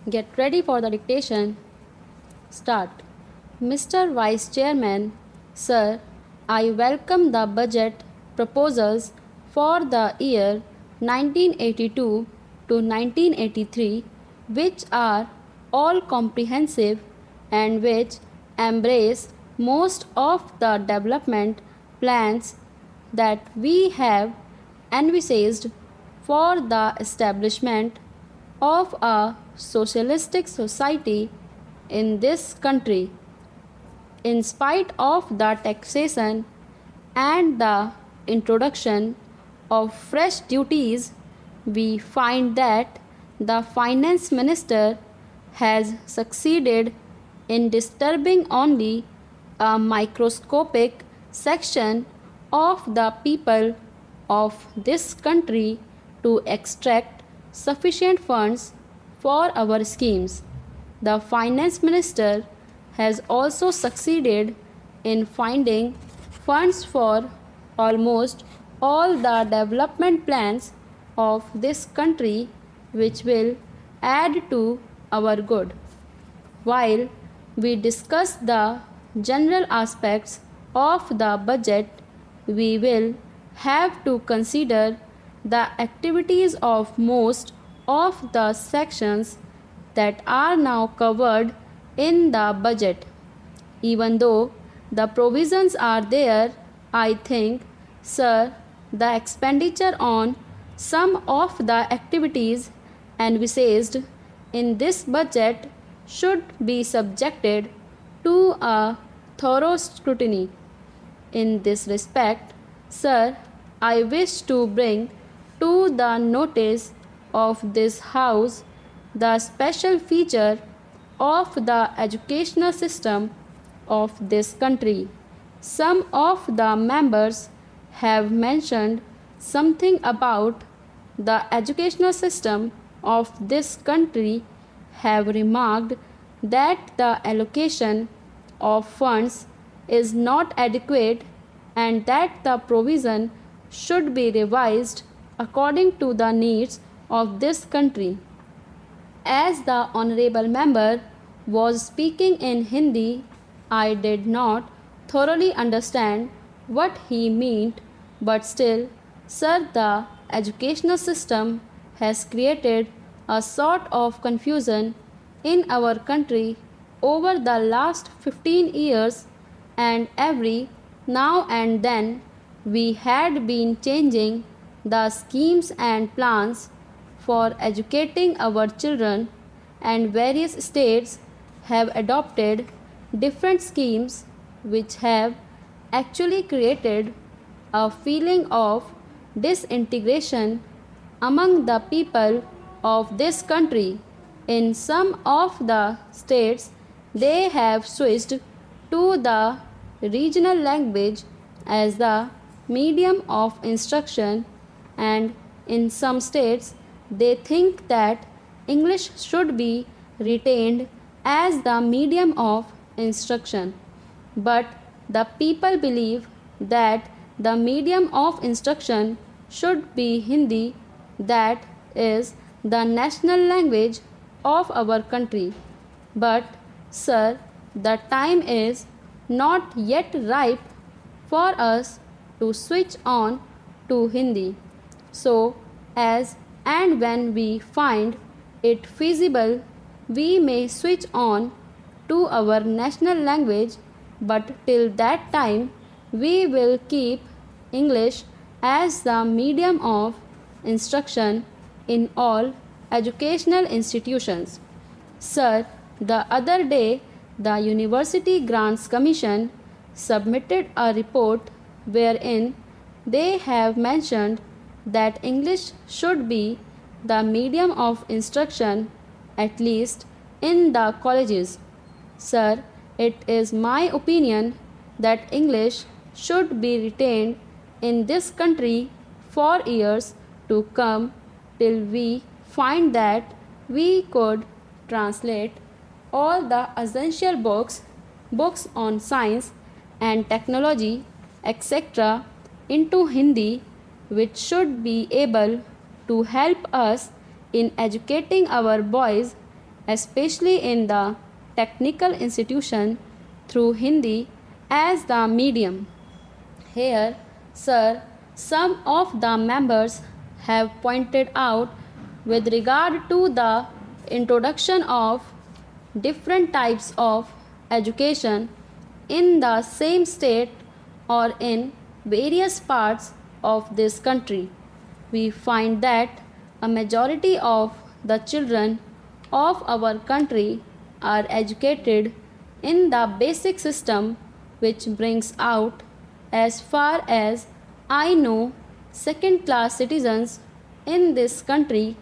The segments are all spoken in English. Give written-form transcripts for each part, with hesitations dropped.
Get ready for the dictation. Start. Mr. Vice Chairman, Sir, I welcome the budget proposals for the year 1982 to 1983, which are all comprehensive and which embrace most of the development plans that we have envisaged for the establishment of a socialistic society in this country. In spite of the taxation and the introduction of fresh duties, we find that the finance minister has succeeded in disturbing only a microscopic section of the people of this country to extract sufficient funds for our schemes. The finance minister has also succeeded in finding funds for almost all the development plans of this country, which will add to our good. While we discuss the general aspects of the budget, we will have to consider the activities of most of the sections that are now covered in the budget. Even though the provisions are there, I think, sir, the expenditure on some of the activities envisaged in this budget should be subjected to a thorough scrutiny. In this respect, sir, I wish to bring to the notice of this House the special feature of the educational system of this country. Some of the members have mentioned something about the educational system of this country, have remarked that the allocation of funds is not adequate and that the provision should be revised according to the needs of this country. As the honorable member was speaking in Hindi, I did not thoroughly understand what he meant, but still, sir, the educational system has created a sort of confusion in our country over the last 15 years, and every now and then we had been changing the schemes and plans for educating our children, and various states have adopted different schemes which have actually created a feeling of disintegration among the people of this country. In some of the states, they have switched to the regional language as the medium of instruction, and in some states, they think that English should be retained as the medium of instruction. But the people believe that the medium of instruction should be Hindi, that is the national language of our country. But, sir, the time is not yet ripe for us to switch on to Hindi. So, as and when we find it feasible, we may switch on to our national language, but till that time, we will keep English as the medium of instruction in all educational institutions. Sir, the other day, the University Grants Commission submitted a report wherein they have mentioned that English should be the medium of instruction, at least in the colleges. Sir, it is my opinion that English should be retained in this country for years to come, till we find that we could translate all the essential books on science and technology, etc., into Hindi, which should be able to help us in educating our boys especially in the technical institution through Hindi as the medium. Here, sir, some of the members have pointed out with regard to the introduction of different types of education in the same state or in various parts of this country. We find that a majority of the children of our country are educated in the basic system, which brings out, as far as I know, second class citizens in this country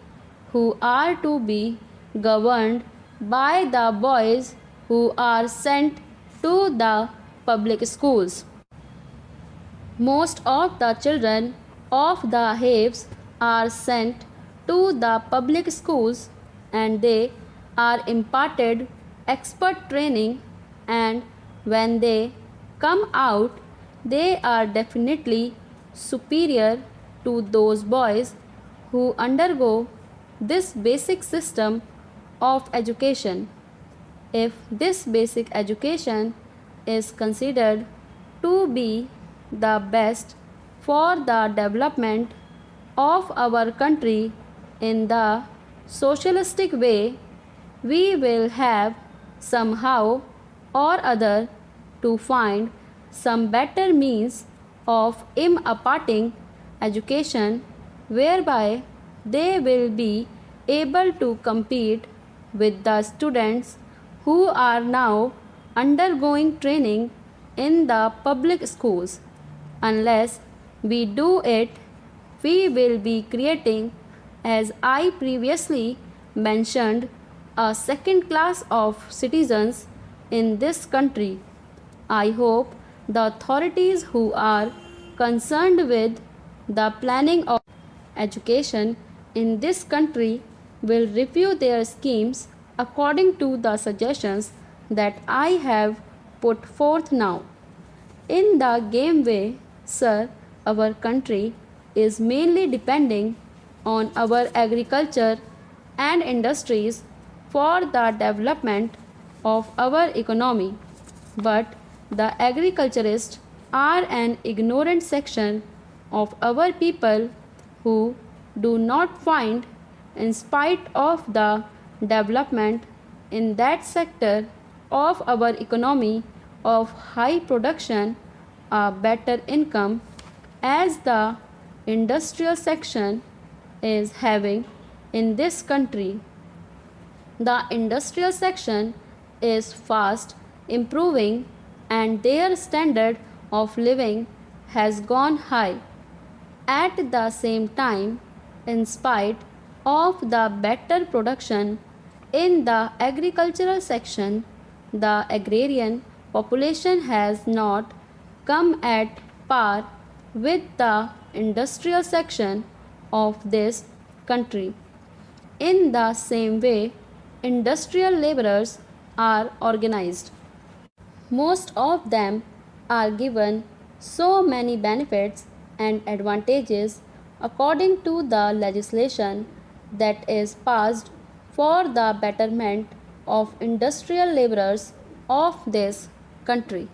who are to be governed by the boys who are sent to the public schools. Most of the children of the haves are sent to the public schools and they are imparted expert training, and when they come out they are definitely superior to those boys who undergo this basic system of education. If this basic education is considered to be the best for the development of our country in the socialistic way, we will have somehow or other to find some better means of imparting education whereby they will be able to compete with the students who are now undergoing training in the public schools. Unless we do it, we will be creating, as I previously mentioned, a second class of citizens in this country. I hope the authorities who are concerned with the planning of education in this country will review their schemes according to the suggestions that I have put forth now. In the game way, sir, our country is mainly depending on our agriculture and industries for the development of our economy. But the agriculturists are an ignorant section of our people who do not find, in spite of the development in that sector of our economy of high production, a better income as the industrial section is having in this country. The industrial section is fast improving and their standard of living has gone high. At the same time, in spite of the better production in the agricultural section, the agrarian population has not come at par with the industrial section of this country. In the same way, industrial laborers are organized. Most of them are given so many benefits and advantages according to the legislation that is passed for the betterment of industrial laborers of this country.